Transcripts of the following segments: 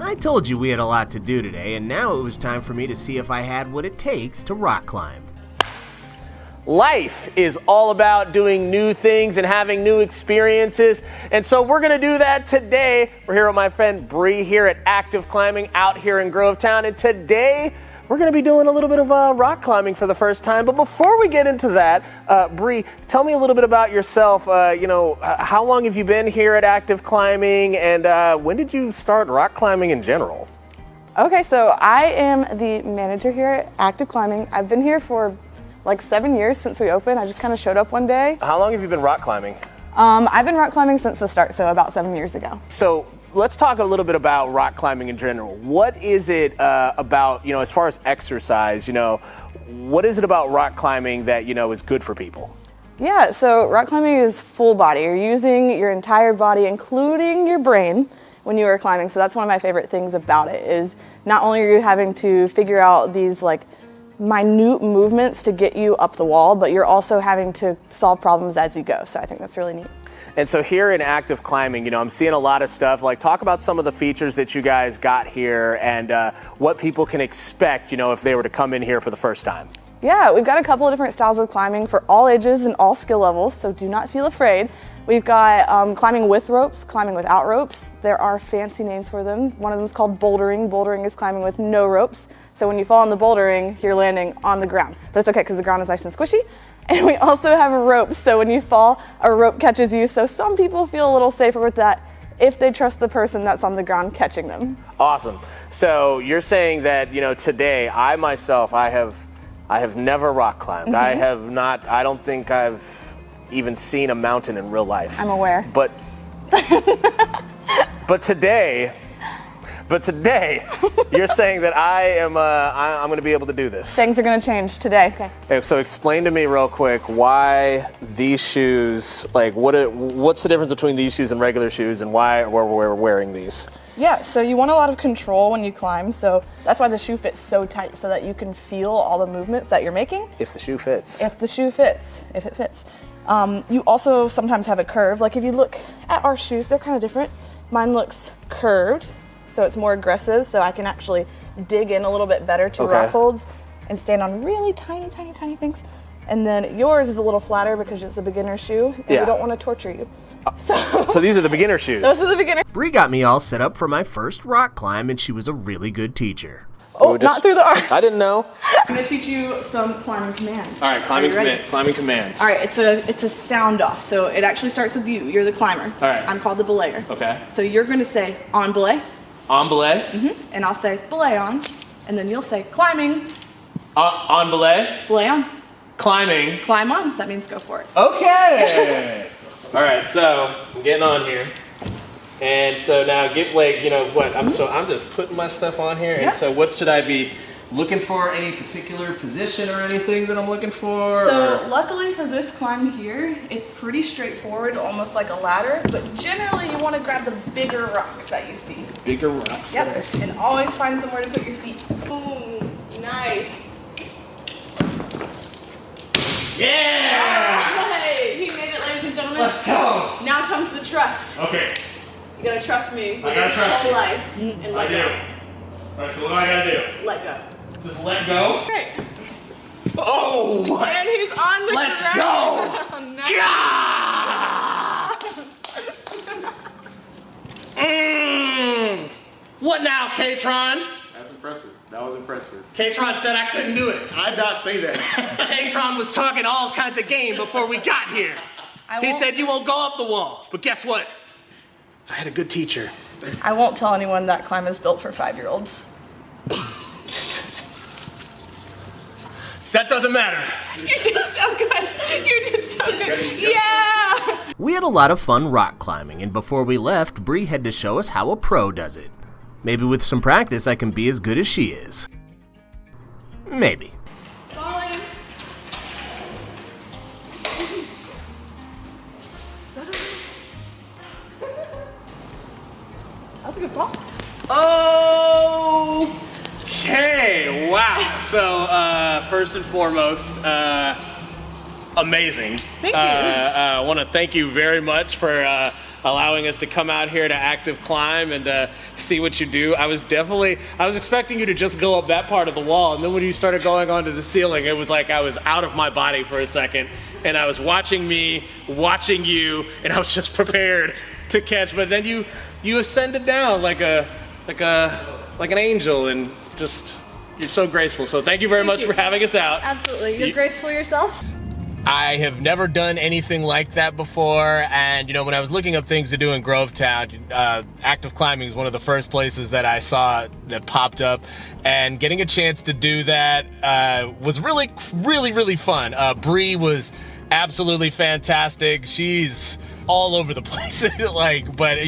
I told you we had a lot to do today, and now it was time for me to see if I had what it takes to rock climb. Life is all about doing new things and having new experiences, and so we're going to do that today. We're here with my friend Bree here at Active Climbing out here in Grovetown, and today we're going to be doing a little bit of rock climbing for the first time. But before we get into that, Bree, tell me a little bit about yourself. How long have you been here at Active Climbing, and when did you start rock climbing in general? Okay, so I am the manager here at Active Climbing. I've been here for like 7 years since we opened. I just kind of showed up one day. How long have you been rock climbing? I've been rock climbing since the start, so about 7 years ago. So let's talk a little bit about rock climbing in general. What is it about, as far as exercise, what is it about rock climbing that, is good for people? Yeah, so rock climbing is full body. You're using your entire body, including your brain, when you are climbing. So that's one of my favorite things about it, is not only are you having to figure out these minute movements to get you up the wall, but you're also having to solve problems as you go. So I think that's really neat. And so here in Active Climbing, I'm seeing a lot of stuff. Talk about some of the features that you guys got here and what people can expect, if they were to come in here for the first time. Yeah, we've got a couple of different styles of climbing for all ages and all skill levels, so do not feel afraid. We've got climbing with ropes, climbing without ropes. There are fancy names for them. One of them is called bouldering. Bouldering is climbing with no ropes. So when you fall on the bouldering, you're landing on the ground. But it's okay because the ground is nice and squishy. And we also have ropes, so when you fall, a rope catches you. So some people feel a little safer with that if they trust the person that's on the ground catching them. Awesome. So you're saying that, today, I myself, I have never rock climbed. Mm-hmm. I don't think I've even seen a mountain in real life. I'm aware. But today, you're saying that I'm going to be able to do this. Things are going to change today. Okay, so explain to me real quick why these shoes, what's the difference between these shoes and regular shoes, and why we're wearing these? Yeah, so you want a lot of control when you climb, so that's why the shoe fits so tight, so that you can feel all the movements that you're making. If the shoe fits. If the shoe fits, if it fits. You also sometimes have a curve. If you look at our shoes, they're kind of different. Mine looks curved, so it's more aggressive, so I can actually dig in a little bit better to rock holds and stand on really tiny, tiny, tiny things. And then yours is a little flatter because it's a beginner shoe, and we don't want to torture you. So these are the beginner shoes. Those are the beginner. Bree got me all set up for my first rock climb, and she was a really good teacher. Oh, not through the arms. I didn't know. I'm going to teach you some climbing commands. All right, climbing commands. All right, it's a sound off, so it actually starts with you. You're the climber. All right. I'm called the belayer. Okay. So you're going to say on belay. On belay. Mm-hmm. And I'll say belay on, and then you'll say climbing. On belay. Belay on. Climbing. Climb on. That means go for it. Okay. All right, so I'm getting on here. And so now I'm just putting my stuff on here. And so what should I be looking for? Any particular position or anything that I'm looking for? So luckily for this climb here, it's pretty straightforward, almost like a ladder. But generally you want to grab the bigger rocks that you see. Bigger rocks. Yep. Nice. And always find somewhere to put your feet. Boom. Nice. Yeah! Hey, he made it, ladies and gentlemen. Let's go. Now comes the trust. Okay. You gotta trust me with I your gotta trust whole you. life and let go. All right, so what do I gotta do? Let go. Just let go? Great. Oh! And he's on the Let's ground. go! Nice. What now, K-Tron? That's impressive. That was impressive. K-Tron said I couldn't do it. I did not say that. K-Tron was talking all kinds of game before we got here. He said you won't go up the wall. But guess what? I had a good teacher. I won't tell anyone that climb is built for 5-year-olds. That doesn't matter. You did so good. You did so good. Yeah. We had a lot of fun rock climbing, and before we left, Bree had to show us how a pro does it. Maybe with some practice I can be as good as she is. Maybe. Falling. That was a good fall. Okay, wow. So first and foremost, amazing. Thank you. I want to thank you very much for allowing us to come out here to Active Climb and see what you do. I was expecting you to just go up that part of the wall, and then when you started going onto the ceiling, it was like I was out of my body for a second, and I was watching me, watching you, and I was just prepared to catch. But then you ascended down like an angel, and just, you're so graceful. So thank you very much for having us out. Absolutely. You're graceful yourself. I have never done anything like that before, and when I was looking up things to do in Grovetown, Active Climbing is one of the first places that I saw that popped up, and getting a chance to do that was really, really, really fun. Bree was absolutely fantastic. She's all over the place, but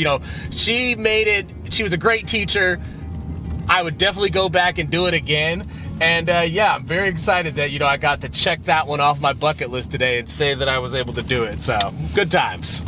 she made it. She was a great teacher. I would definitely go back and do it again. And yeah, I'm very excited that, I got to check that one off my bucket list today and say that I was able to do it. So, good times.